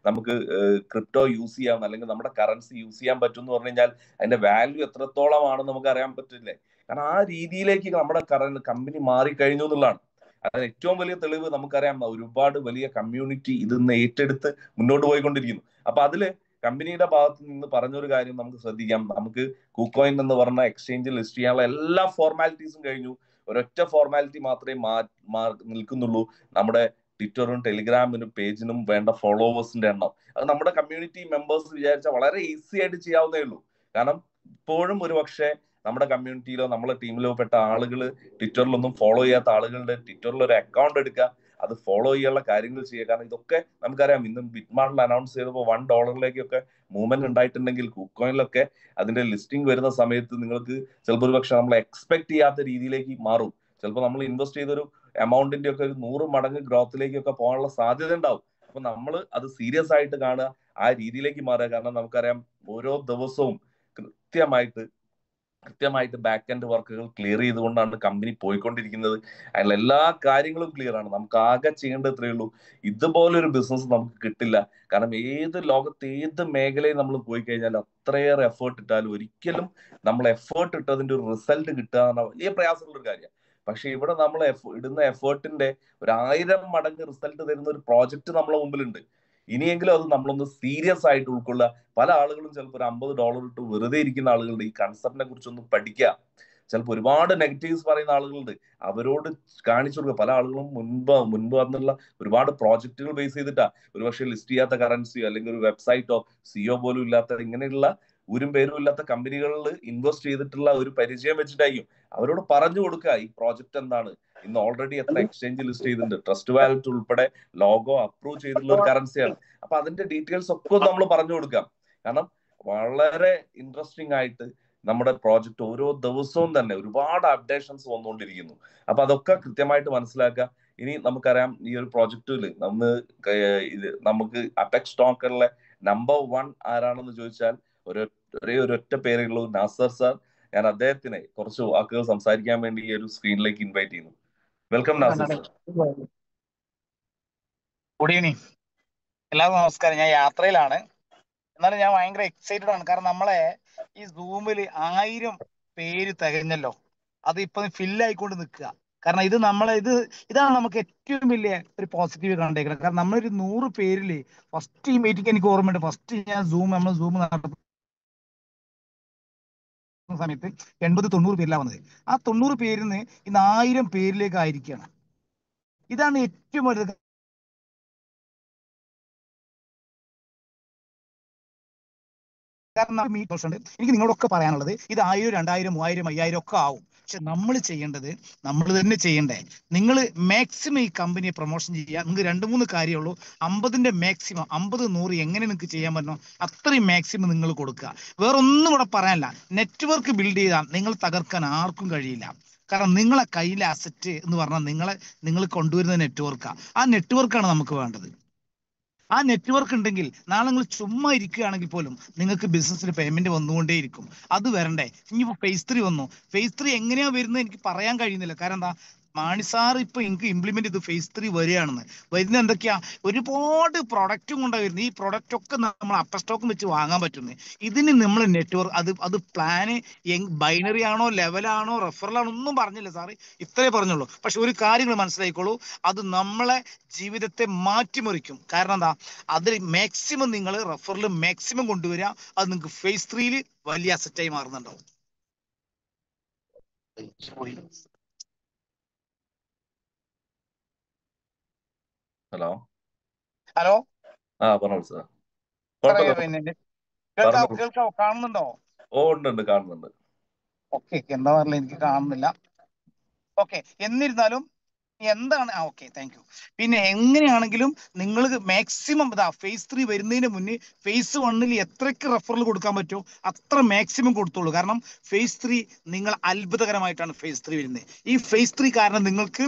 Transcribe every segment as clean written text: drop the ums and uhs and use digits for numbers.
നമുക്ക് crypto use ചെയ്യാം, അല്ലെങ്കിൽ നമ്മുടെ കറൻസി യൂസ് ചെയ്യാൻ പറ്റും എന്ന് പറഞ്ഞു കഴിഞ്ഞാൽ അതിന്റെ വാല്യൂ എത്രത്തോളമാണെന്ന് നമുക്ക് അറിയാൻ പറ്റില്ലേ. കാരണം ആ രീതിയിലേക്ക് നമ്മുടെ കമ്പനി മാറിക്കഴിഞ്ഞു എന്നുള്ളതാണ്. അതിന് ഏറ്റവും വലിയ തെളിവ് നമുക്കറിയാം, ഒരുപാട് വലിയ കമ്മ്യൂണിറ്റി ഇതിന്ന് ഏറ്റെടുത്ത് മുന്നോട്ട് പോയിക്കൊണ്ടിരിക്കുന്നു. അപ്പൊ അതില് കമ്പനിയുടെ ഭാഗത്ത് നിന്ന് പറഞ്ഞൊരു കാര്യം നമുക്ക് ശ്രദ്ധിക്കാം. നമുക്ക് കുക്കോയിൻ എന്ന് പറഞ്ഞ എക്സ്ചേഞ്ചിൽ ലിസ്റ്റ് ചെയ്യാനുള്ള എല്ലാ ഫോർമാലിറ്റീസും കഴിഞ്ഞു. ഒരൊറ്റ ഫോർമാലിറ്റി മാത്രമേ നിൽക്കുന്നുള്ളൂ. നമ്മുടെ ട്വിറ്ററും ടെലിഗ്രാമിനും പേജിനും വേണ്ട ഫോളോവേഴ്സിന്റെ എണ്ണം. അത് നമ്മുടെ കമ്മ്യൂണിറ്റി മെമ്പേഴ്സ് വിചാരിച്ചാൽ വളരെ ഈസി ആയിട്ട് ചെയ്യാവുന്നേ ഉള്ളൂ. കാരണം ഇപ്പോഴും ഒരു പക്ഷേ നമ്മുടെ കമ്മ്യൂണിറ്റിയിലോ നമ്മളെ ടീമിലോ പെട്ട ആളുകൾ ട്വിറ്ററിലൊന്നും ഫോളോ ചെയ്യാത്ത ആളുകളുടെ ട്വിറ്ററിൽ ഒരു അക്കൗണ്ട് എടുക്കുക, അത് ഫോളോ ചെയ്യാനുള്ള കാര്യങ്ങൾ ചെയ്യുക. കാരണം ഇതൊക്കെ നമുക്കറിയാം, ഇന്നും ബിറ്റ്മാർട്ടിൽ അനൗൺസ് ചെയ്തപ്പോൾ $1 മൂവ്മെന്റ് ഉണ്ടായിട്ടുണ്ടെങ്കിൽ കുക്കോയിനിലൊക്കെ അതിന്റെ ലിസ്റ്റിംഗ് വരുന്ന സമയത്ത് നിങ്ങൾക്ക് ചിലപ്പോൾ ഒരു പക്ഷെ നമ്മൾ എക്സ്പെക്ട് ചെയ്യാത്ത രീതിയിലേക്ക് മാറും. ചിലപ്പോൾ നമ്മൾ ഇൻവെസ്റ്റ് ചെയ്തൊരു എമൗണ്ടിന്റെ ഒക്കെ ഒരു 100 മടങ്ങ് ഗ്രോത്തിലേക്കൊക്കെ പോകാനുള്ള സാധ്യത ഉണ്ടാവും. അപ്പൊ നമ്മൾ അത് സീരിയസ് ആയിട്ട് കാണുക, ആ രീതിയിലേക്ക് മാറുക. കാരണം നമുക്കറിയാം ഓരോ ദിവസവും കൃത്യമായിട്ട് ബാക്ക് എൻഡ് വർക്കുകൾ ക്ലിയർ ചെയ്തുകൊണ്ടാണ് കമ്പനി പോയിക്കൊണ്ടിരിക്കുന്നത്. അതിനുള്ള എല്ലാ കാര്യങ്ങളും ക്ലിയർ ആണ്. നമുക്ക് ആകെ ചെയ്യേണ്ടത് ഇത്രയേ ഉള്ളൂ. ഇതുപോലൊരു ബിസിനസ് നമുക്ക് കിട്ടില്ല. കാരണം ഏത് ലോകത്ത് ഏത് മേഖലയിൽ നമ്മൾ പോയി കഴിഞ്ഞാൽ അത്രയേറെ എഫേർട്ട് ഇട്ടാലും ഒരിക്കലും നമ്മൾ എഫേർട്ട് ഇട്ടതിന്റെ ഒരു റിസൾട്ട് കിട്ടുക എന്ന വലിയ പ്രയാസമുള്ള ഒരു കാര്യമാണ്. പക്ഷെ ഇവിടെ നമ്മൾ ഇടുന്ന എഫേർട്ടിന്റെ 1000 മടങ്ങ് റിസൾട്ട് തരുന്ന ഒരു പ്രോജക്റ്റ് നമ്മളെ മുമ്പിലുണ്ട്. ഇനിയെങ്കിലും അത് നമ്മളൊന്ന് സീരിയസ് ആയിട്ട് ഉൾക്കൊള്ളുക. പല ആളുകളും ചിലപ്പോൾ ഒരു $50 ഇട്ട് വെറുതെ ഇരിക്കുന്ന ആളുകളുണ്ട്. ഈ കൺസെപ്റ്റിനെ കുറിച്ചൊന്ന് പഠിക്കുക. ചിലപ്പോൾ ഒരുപാട് നെഗറ്റീവ്സ് പറയുന്ന ആളുകളുണ്ട്, അവരോട് കാണിച്ചു കൊടുക്കുക. പല ആളുകളും മുൻപ് വന്നുള്ള ഒരുപാട് പ്രോജക്റ്റുകൾ ബേസ് ചെയ്തിട്ടാ ഒരുപക്ഷെ ലിസ്റ്റ് ചെയ്യാത്ത കറൻസിയോ അല്ലെങ്കിൽ ഒരു വെബ്സൈറ്റോ സിഒ പോലും ഇല്ലാത്ത ഇങ്ങനെയുള്ള ഊരും പേരും ഇല്ലാത്ത കമ്പനികളിൽ ഇൻവെസ്റ്റ് ചെയ്തിട്ടുള്ള ഒരു പരിചയം വെച്ചിട്ടായിരിക്കും അവരോട് പറഞ്ഞു കൊടുക്കുക ഈ പ്രോജക്റ്റ് എന്താണ്, ഇന്ന് ഓൾറെഡി എത്ര എക്സ്ചേഞ്ച് ലിസ്റ്റ് ചെയ്തിട്ടുണ്ട്, ട്രസ്റ്റ് വാലറ്റ് ഉൾപ്പെടെ ലോഗോ അപ്രൂവ് ചെയ്തിട്ടുള്ള ഒരു കറൻസിയാണ്. അപ്പൊ അതിന്റെ ഡീറ്റെയിൽസ് ഒക്കെ നമ്മൾ പറഞ്ഞു കൊടുക്കാം. കാരണം വളരെ ഇൻട്രസ്റ്റിംഗ് ആയിട്ട് നമ്മുടെ പ്രോജക്റ്റ് ഓരോ ദിവസവും തന്നെ ഒരുപാട് അപ്ഡേഷൻസ് വന്നുകൊണ്ടിരിക്കുന്നു. അപ്പൊ അതൊക്കെ കൃത്യമായിട്ട് മനസ്സിലാക്കുക. ഇനി നമുക്കറിയാം ഈ ഒരു പ്രോജക്റ്റിൽ നമുക്ക് അപെക്സ് സ്റ്റോക്കറിലെ നമ്പർ 1 ആരാണെന്ന് ചോദിച്ചാൽ ഒരൊറ്റ പേരേ ഉള്ളൂ, നാസർ സാർ. ഞാൻ അദ്ദേഹത്തിനെ കുറച്ച് വാക്കുകൾ സംസാരിക്കാൻ വേണ്ടി ഈ ഒരു സ്ക്രീനിലേക്ക് ഇൻവൈറ്റ് ചെയ്യുന്നു. Welcome Nasar sir. Good evening, എല്ലാവർക്കും നമസ്കാരം. ഞാൻ യാത്രയിലാണ്, എന്നാലും ഞാൻ ഭയങ്കര എക്സൈറ്റഡ് ആണ്. കാരണം നമ്മളെ ഈ സൂമിൽ 1000 പേര് തികഞ്ഞല്ലോ. അത് ഇപ്പൊ ഫില്ലായിക്കൊണ്ട് നിൽക്കുക. കാരണം ഇതാണ് നമുക്ക് ഏറ്റവും വലിയ ഒരു പോസിറ്റീവ് കണ്ടേക്കുന്നത്. കാരണം നമ്മളൊരു 100 പേരില് ഫസ്റ്റ് ഈ മീറ്റിംഗ് എനിക്ക് ഓർമ്മയുണ്ട്. ഫസ്റ്റ് ഞാൻ നമ്മൾ സൂം നടത്തുന്ന സമയത്ത് 80-90 പേരിലാണ് വന്നത്. ആ 90 പേരിൽ നിന്ന് ഇന്ന് 1000 പേരിലേക്ക് ആയിരിക്കുകയാണ്. ഇതാണ് ഏറ്റവും വലുത്. കാരണം എനിക്ക് നിങ്ങളോടൊക്കെ പറയാനുള്ളത്, ഇത് 1000, 2000, 3000, 5000 ഒക്കെ ആവും. പക്ഷെ നമ്മൾ ചെയ്യേണ്ടത് നമ്മൾ തന്നെ ചെയ്യണ്ടേ. നിങ്ങൾ മാക്സിമം ഈ കമ്പനിയെ പ്രൊമോഷൻ ചെയ്യുക. നിങ്ങൾക്ക് 2-3 കാര്യമുള്ളൂ. 50ന്റെ മാക്സിമം 50, 100 എങ്ങനെ നിങ്ങൾക്ക് ചെയ്യാൻ പറ്റണോ അത്രയും മാക്സിമം നിങ്ങൾ കൊടുക്കുക. വേറൊന്നും കൂടെ പറയാനില്ല. നെറ്റ്വർക്ക് ബിൽഡ് ചെയ്താൽ നിങ്ങൾ തകർക്കാൻ ആർക്കും കഴിയില്ല. കാരണം നിങ്ങളെ കയ്യിലെ അസറ്റ് എന്ന് പറഞ്ഞാൽ നിങ്ങൾ കൊണ്ടുവരുന്ന നെറ്റ്വർക്കാണ്. ആ നെറ്റ്വർക്കാണ് നമുക്ക് വേണ്ടത്. ആ നെറ്റ്വർക്ക് ഉണ്ടെങ്കിൽ നാളെ നിങ്ങൾ ചുമ്മാ ഇരിക്കുകയാണെങ്കിൽ പോലും നിങ്ങൾക്ക് ബിസിനസ്സിന് പേയ്മെന്റ് വന്നുകൊണ്ടേയിരിക്കും. അത് വരണ്ടേ. ഇനിയിപ്പോൾ phase 3 വന്നു. phase 3 എങ്ങനെയാ വരുന്നത് എനിക്ക് പറയാൻ കഴിയുന്നില്ല. കാരണം എന്താ, മാണി സാർ ഇപ്പൊ എനിക്ക് ഇംപ്ലിമെന്റ് ചെയ്ത് phase 3 വരികയാണെന്ന്. വരുന്ന എന്തൊക്കെയാ, ഒരുപാട് പ്രൊഡക്റ്റും കൊണ്ടാണ് വരുന്നത്. ഈ പ്രൊഡക്റ്റ് ഒക്കെ നമ്മൾ അപ്പർ സ്റ്റോക്കും വെച്ച് വാങ്ങാൻ പറ്റുന്നത്. ഇതിന് നമ്മൾ നെറ്റ്വർക്ക് അത് പ്ലാന് ബൈനറി ആണോ, ലെവലാണോ, റെഫറലാണോ ഒന്നും പറഞ്ഞില്ല സാറ്. ഇത്രേ പറഞ്ഞുള്ളൂ. പക്ഷെ ഒരു കാര്യങ്ങൾ മനസ്സിലായിക്കോളൂ, അത് നമ്മളെ ജീവിതത്തെ മാറ്റിമറിക്കും. കാരണം എന്താ, അതിൽ മാക്സിമം നിങ്ങൾ റെഫറിൽ മാക്സിമം കൊണ്ടുവരിക. അത് നിങ്ങൾക്ക് phase 3 വലിയ അസറ്റായി മാറുന്നുണ്ടാവും. ഹലോ പറഞ്ഞു സാർ. പിന്നെ കേൾക്കാവോ, കാണുന്നുണ്ടോ? ഉണ്ട്, കാണുന്നുണ്ട്. ഓക്കെ, എന്താ പറയില്ല, എനിക്ക് കാണുന്നില്ല. ഓക്കെ, എന്നിരുന്നാലും എന്താണ് ഓക്കെ, താങ്ക് യു. പിന്നെ എങ്ങനെയാണെങ്കിലും നിങ്ങൾ മാക്സിമം phase 3 വരുന്നതിന് മുന്നേ phase 1 എത്രയ്ക്ക് റെഫറൽ കൊടുക്കാൻ പറ്റുമോ അത്ര മാക്സിമം കൊടുത്തോളൂ. കാരണം phase 3 നിങ്ങൾ അത്ഭുതകരമായിട്ടാണ് phase 3 വരുന്നത്. ഈ phase 3 കാരണം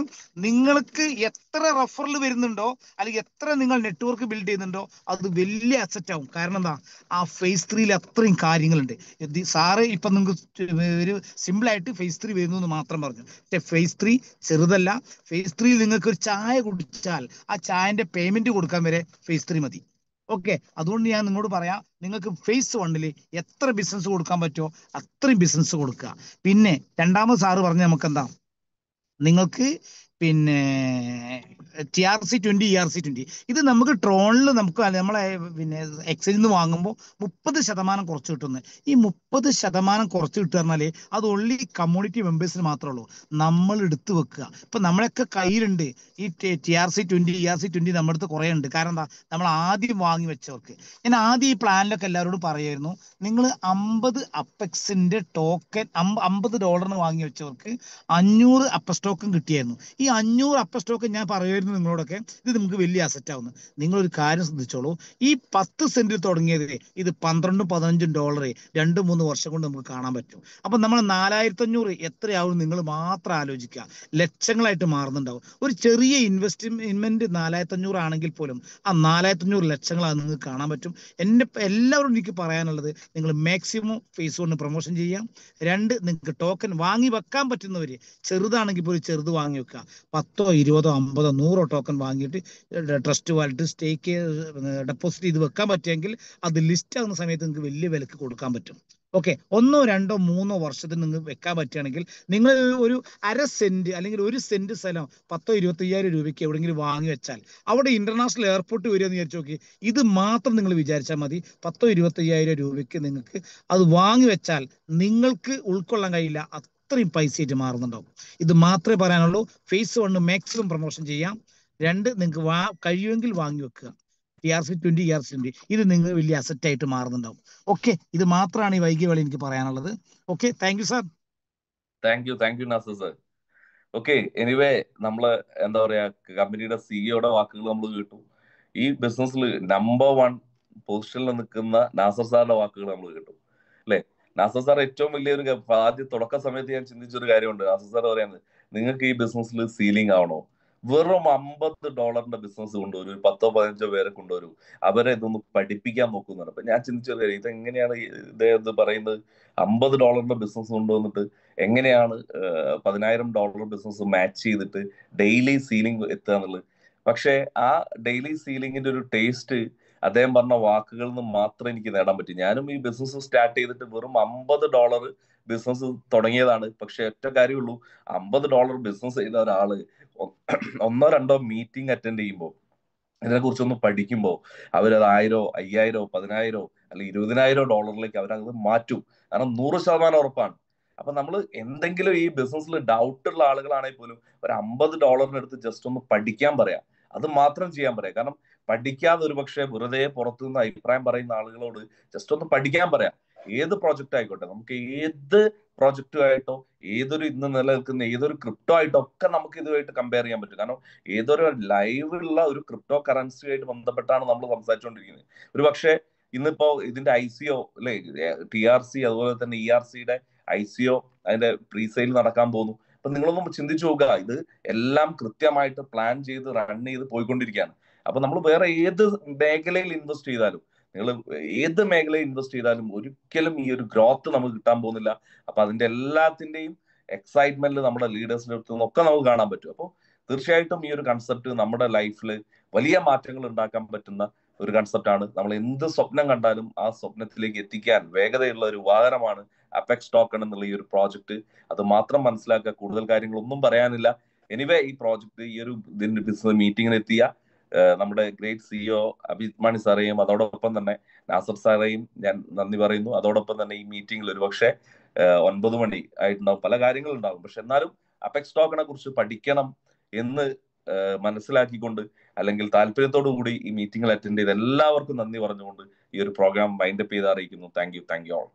നിങ്ങൾക്ക് എത്ര റെഫറൽ വരുന്നുണ്ടോ, അല്ലെങ്കിൽ എത്ര നിങ്ങൾ നെറ്റ്വർക്ക് ബിൽഡ് ചെയ്യുന്നുണ്ടോ, അത് വലിയ അസറ്റ് ആവും. കാരണം എന്താ, ആ phase 3 അത്രയും കാര്യങ്ങളുണ്ട്. സാറ് ഇപ്പൊ നിങ്ങൾക്ക് ഒരു സിമ്പിൾ ആയിട്ട് phase 3 വരുന്നു എന്ന് മാത്രം പറഞ്ഞു. പക്ഷെ phase 3 ചെറുതല്ല. phase 3 നിങ്ങൾക്ക് ഒരു ചായ കുടിച്ചാൽ ആ ചായന്റെ പേയ്മെന്റ് കൊടുക്കാൻ വരെ phase 3 മതി. ഓക്കെ, അതുകൊണ്ട് ഞാൻ നിങ്ങളോട് പറയാം, നിങ്ങൾക്ക് ഫേസ് 1 എത്ര ബിസിനസ് കൊടുക്കാൻ പറ്റുമോ അത്രയും ബിസിനസ് കൊടുക്കുക. പിന്നെ രണ്ടാമത് സാറ് പറഞ്ഞ നമുക്ക് എന്താ, നിങ്ങൾക്ക് പിന്നെ TRC20 ERC20 ഇത് നമുക്ക് ട്രോണിൽ നമുക്ക് നമ്മളെ പിന്നെ എക്സൈസിൽ നിന്ന് വാങ്ങുമ്പോൾ 30% കുറച്ച് കിട്ടുന്നത്. ഈ 30% കുറച്ച് കിട്ടുക പറഞ്ഞാൽ അത് ഓൺലി കമ്മ്യൂണിറ്റി മെമ്പേഴ്സിന് മാത്രമേ ഉള്ളൂ. നമ്മൾ എടുത്തു വെക്കുക. ഇപ്പൊ നമ്മളൊക്കെ കയ്യിലുണ്ട് ഈ TRC20 ERC20 നമ്മുടെ അടുത്ത് കുറേ ഉണ്ട്. കാരണം എന്താ, നമ്മൾ ആദ്യം വാങ്ങി വെച്ചവർക്ക്. ഞാൻ ആദ്യം ഈ പ്ലാനിലൊക്കെ എല്ലാവരോടും പറയായിരുന്നു, നിങ്ങൾ 50 അപ്പെക്സിന്റെ ടോക്കൺ $50 വാങ്ങി വെച്ചവർക്ക് 500 അപ്പ സ്റ്റോക്കും കിട്ടിയായിരുന്നു. ഈ 500 അപ്പ സ്റ്റോക്ക് ഞാൻ പറയുമായിരുന്നു നിങ്ങളോടൊക്കെ, ഇത് നമുക്ക് വലിയ അസറ്റ് ആവുന്നു. നിങ്ങളൊരു കാര്യം ശ്രദ്ധിച്ചോളൂ, ഈ 10 സെന്റിൽ തുടങ്ങിയത് ഇത് $12-15 2-3 വർഷം കൊണ്ട് നമുക്ക് കാണാൻ പറ്റും. അപ്പൊ നമ്മൾ 4500 എത്രയാവും നിങ്ങൾ മാത്രം ആലോചിക്കുക. ലക്ഷങ്ങളായിട്ട് മാറുന്നുണ്ടാവും. ഒരു ചെറിയ ഇൻവെസ്റ്റ്മെന്റ് 4500 ആണെങ്കിൽ പോലും ആ 4500 ലക്ഷങ്ങളാണ് നിങ്ങൾക്ക് കാണാൻ പറ്റും. എല്ലാവരും എനിക്ക് പറയാനുള്ളത്, നിങ്ങൾ മാക്സിമം ഫേസ് 1 പ്രൊമോഷൻ ചെയ്യാം. 2, നിങ്ങൾക്ക് ടോക്കൺ വാങ്ങി വെക്കാൻ പറ്റുന്നവര്, ചെറുതാണെങ്കിൽ പോലും ചെറുത് വാങ്ങി വെക്കുക. 10, 20, 50, 100 ടോക്കൺ വാങ്ങിയിട്ട് ട്രസ്റ്റ് വാലറ്റ് സ്റ്റേക്ക് ഡെപ്പോസിറ്റ് ചെയ്ത് വെക്കാൻ പറ്റുമെങ്കിൽ അത് ലിസ്റ്റ് ആകുന്ന സമയത്ത് നിങ്ങൾക്ക് വലിയ വിലക്ക് കൊടുക്കാൻ പറ്റും. ഓക്കെ, 1, 2, 3 വർഷത്തിന് നിങ്ങൾ വെക്കാൻ പറ്റുകയാണെങ്കിൽ നിങ്ങൾ ഒരു അര സെന്റ് അല്ലെങ്കിൽ 1 സെന്റ് സ്ഥലം 10, 25,000 രൂപയ്ക്ക് എവിടെയെങ്കിലും വാങ്ങി വെച്ചാൽ അവിടെ ഇന്റർനാഷണൽ എയർപോർട്ട് വരിക എന്ന് വിചാരിച്ചു നോക്കി. ഇത് മാത്രം നിങ്ങൾ വിചാരിച്ചാൽ മതി, 10, 25,000 രൂപയ്ക്ക് നിങ്ങൾക്ക് അത് വാങ്ങി വെച്ചാൽ നിങ്ങൾക്ക് ഉൾക്കൊള്ളാൻ കഴിയില്ല, അത്രയും പൈസയായിട്ട് മാറുന്നുണ്ടാവും. ഇത് മാത്രമേ പറയാനുള്ളൂ. ഫേസ് 1 മാക്സിമം പ്രൊമോഷൻ ചെയ്യാം. 2, നിങ്ങൾക്ക് കഴിയുമെങ്കിൽ വാങ്ങി വെക്കുക. TRC20 ERC20 ഇത് നിങ്ങൾ വലിയ അസറ്റ് ആയിട്ട് മാറുന്നുണ്ടാവും. ഓക്കെ, ഇത് മാത്രമാണ് ഈ വൈകിയ വേള എനിക്ക് പറയാനുള്ളത്. Okay, thank you sir. Thank you Nasar sir. Okay, anyway നമ്മള് എന്താ പറയാ, കമ്പനിയുടെ സിഇഒയുടെ വാക്കുകൾ നമ്മൾ കേട്ടു. ഈ ബിസിനസ്സിൽ നമ്പർ 1 പൊസിഷനിൽ നിൽക്കുന്ന നാസർ സാറിന്റെ വാക്കുകൾ നമ്മൾ കേട്ടു, അല്ലെ? നാസർ സാർ ഏറ്റവും വലിയൊരു ആദ്യ തുടക്ക സമയത്ത് ഞാൻ ചിന്തിച്ചൊരു കാര്യമുണ്ട്. നാസർ സാർ പറയുന്നത്, നിങ്ങൾക്ക് ഈ ബിസിനസ്സിൽ സീലിംഗ് ആവണോ? വെറും $50 ബിസിനസ് കൊണ്ടുവരും, ഒരു 10-15 പേരെ കൊണ്ടുവരും, അവരെ ഇതൊന്ന് പഠിപ്പിക്കാൻ നോക്കുന്നുണ്ട്. അപ്പൊ ഞാൻ ചിന്തിച്ചൊരു കാര്യം, ഇതെങ്ങനെയാണ് ഇത് പറയുന്നത്? $50 ബിസിനസ് കൊണ്ടുവന്നിട്ട് എങ്ങനെയാണ് $10,000 ബിസിനസ് മാച്ച് ചെയ്തിട്ട് ഡെയിലി സീലിംഗ് എത്തുക എന്നുള്ളത്. പക്ഷെ ആ ഡെയിലി സീലിംഗിന്റെ ഒരു ടേസ്റ്റ് അദ്ദേഹം പറഞ്ഞ വാക്കുകളിൽ നിന്ന് മാത്രം എനിക്ക് നേടാൻ പറ്റി. ഞാനും ഈ ബിസിനസ് സ്റ്റാർട്ട് ചെയ്തിട്ട് വെറും $50 ബിസിനസ് തുടങ്ങിയതാണ്. പക്ഷെ ഒറ്റ കാര്യമുള്ളൂ, $50 ബിസിനസ് ചെയ്ത ഒരാള് 1-2 മീറ്റിംഗ് അറ്റൻഡ് ചെയ്യുമ്പോൾ, ഇതിനെ കുറിച്ചൊന്ന് പഠിക്കുമ്പോൾ അവരത് 1000, 5000, 10,000 അല്ലെങ്കിൽ $20,000 അവരത് മാറ്റും. കാരണം 100% ഉറപ്പാണ്. അപ്പൊ നമ്മൾ എന്തെങ്കിലും ഈ ബിസിനസ്സിൽ ഡൗട്ട് ഉള്ള ആളുകളാണെങ്കിൽ പോലും ഒരു $50 എടുത്ത് ജസ്റ്റ് ഒന്ന് പഠിക്കാൻ പറയാം, അത് മാത്രം ചെയ്യാൻ പറയാം. കാരണം പഠിക്കാതെ ഒരു പക്ഷേ വെറുതെ പുറത്തുനിന്ന് അഭിപ്രായം പറയുന്ന ആളുകളോട് ജസ്റ്റ് ഒന്ന് പഠിക്കാൻ പറയാം. ഏത് പ്രോജക്റ്റ് ആയിക്കോട്ടെ, നമുക്ക് ഏത് പ്രോജക്റ്റുമായിട്ടോ ഏതൊരു ഇന്ന് നിലനിൽക്കുന്ന ഏതൊരു ക്രിപ്റ്റോ ആയിട്ടോ ഒക്കെ നമുക്ക് ഇതുമായിട്ട് കമ്പയർ ചെയ്യാൻ പറ്റും. കാരണം ഏതൊരു ലൈവുള്ള ഒരു ക്രിപ്റ്റോ കറൻസിയായിട്ട് ബന്ധപ്പെട്ടാണ് നമ്മൾ സംസാരിച്ചുകൊണ്ടിരിക്കുന്നത്. ഒരു പക്ഷേ ഇന്നിപ്പോ ഇതിന്റെ ICO അല്ലെ, TRC അതുപോലെ തന്നെ ERCയുടെ ICO അതിന്റെ പ്രീസെയിൽ നടക്കാൻ പോകുന്നു. അപ്പൊ നിങ്ങളൊന്നും ചിന്തിച്ചു നോക്കുക, ഇത് എല്ലാം കൃത്യമായിട്ട് പ്ലാൻ ചെയ്ത് റൺ ചെയ്ത് പോയിക്കൊണ്ടിരിക്കുകയാണ്. അപ്പൊ നമ്മൾ വേറെ ഏത് മേഖലയിൽ ഇൻവെസ്റ്റ് ചെയ്താലും, നിങ്ങൾ ഏത് മേഖലയിൽ ഇൻവെസ്റ്റ് ചെയ്താലും ഒരിക്കലും ഈ ഒരു ഗ്രോത്ത് നമുക്ക് കിട്ടാൻ പോകുന്നില്ല. അപ്പൊ അതിന്റെ എല്ലാത്തിന്റെയും എക്സൈറ്റ്മെന്റ് നമ്മുടെ ലീഡേഴ്സിന്റെ അടുത്ത് നിന്നൊക്കെ നമുക്ക് കാണാൻ പറ്റും. അപ്പോൾ തീർച്ചയായിട്ടും ഈ ഒരു കൺസെപ്റ്റ് നമ്മുടെ ലൈഫിൽ വലിയ മാറ്റങ്ങൾ ഉണ്ടാക്കാൻ പറ്റുന്ന ഒരു കൺസെപ്റ്റാണ്. നമ്മൾ എന്ത് സ്വപ്നം കണ്ടാലും ആ സ്വപ്നത്തിലേക്ക് എത്തിക്കാൻ വേഗതയുള്ള ഒരു വാഹനമാണ് അപെക്സ് ടോക്കൺ എന്നുള്ള ഈ ഒരു പ്രോജക്റ്റ്. അത് മാത്രം മനസ്സിലാക്കുക, കൂടുതൽ കാര്യങ്ങളൊന്നും പറയാനില്ല. എനിവേ ഈ പ്രോജക്റ്റ് ഈ ഒരു ഇതിന്റെ ബിസിനസ് മീറ്റിംഗിന് എത്തിയ നമ്മുടെ ഗ്രേറ്റ് CEO അഭിജിത്ത് മാണി സാറേയും അതോടൊപ്പം തന്നെ നാസർ സാറേയും ഞാൻ നന്ദി പറയുന്നു. അതോടൊപ്പം തന്നെ ഈ മീറ്റിംഗിൽ ഒരു പക്ഷേ 9 മണി ആയിട്ടുണ്ടാവും, പല കാര്യങ്ങളുണ്ടാവും. പക്ഷെ എന്നാലും അപെക്സ് ടോക്കണെ കുറിച്ച് പഠിക്കണം എന്ന് മനസ്സിലാക്കിക്കൊണ്ട് അല്ലെങ്കിൽ താല്പര്യത്തോടു കൂടി ഈ മീറ്റിംഗിൽ അറ്റൻഡ് ചെയ്ത് എല്ലാവർക്കും നന്ദി പറഞ്ഞുകൊണ്ട് ഈ ഒരു പ്രോഗ്രാം വൈൻഡപ്പ് ചെയ്ത് അറിയിക്കുന്നു. Thank you all.